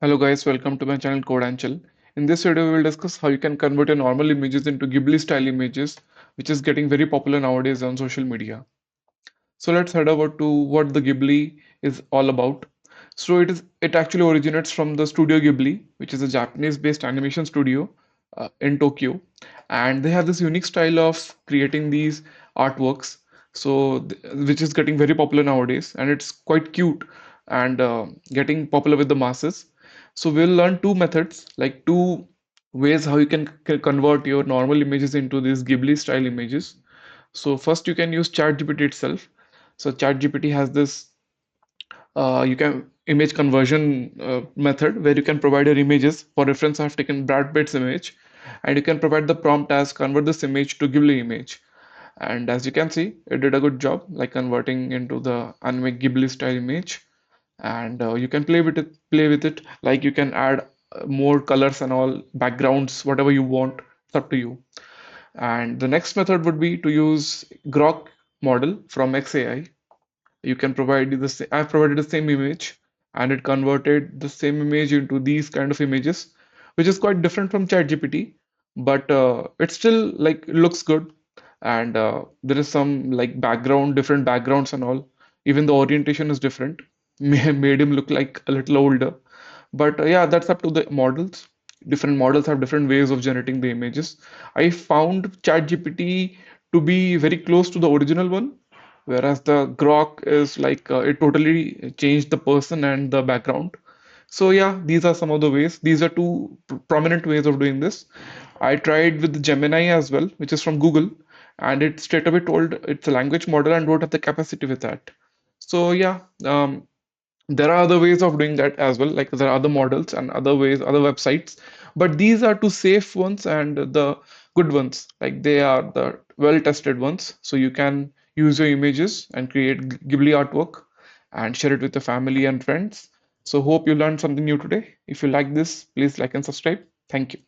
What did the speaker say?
Hello guys, welcome to my channel Code and Chill. In this video, we will discuss how you can convert your normal images into Ghibli style images, which is getting very popular nowadays on social media. So let's head over to what the Ghibli is all about. It actually originates from the Studio Ghibli, which is a Japanese-based animation studio in Tokyo, and they have this unique style of creating these artworks. Which is getting very popular nowadays, and it's quite cute and getting popular with the masses. So we'll learn two methods, like two ways how you can convert your normal images into these Ghibli style images. So first you can use ChatGPT itself. So ChatGPT has this you can image conversion method where you can provide your images. For reference, I have taken Brad Pitt's image, and you can provide the prompt as convert this image to Ghibli image. And as you can see, it did a good job, like converting into the anime Ghibli style image. And you can play with it. Like you can add more colors and all backgrounds, whatever you want. It's up to you. And the next method would be to use Grok model from XAI. You can provide I've provided the same image, and it converted the same image into these kind of images, which is quite different from ChatGPT, but it still like looks good. And there is some like different backgrounds and all. Even the orientation is different. Made him look like a little older. But yeah, that's up to the models. Different models have different ways of generating the images. I found ChatGPT to be very close to the original one, whereas the Grok is like it totally changed the person and the background. So yeah, these are some of the ways. These are two prominent ways of doing this. I tried with Gemini as well, which is from Google, and it straight away told it's a language model and don't have the capacity with that. So yeah, there are other ways of doing that as well, like there are other models and other ways, other websites, but these are two safe ones and the good ones, like they are the well tested ones. So you can use your images and create Ghibli artwork and share it with your family and friends. So hope you learned something new today. If you like this, please like and subscribe. Thank you.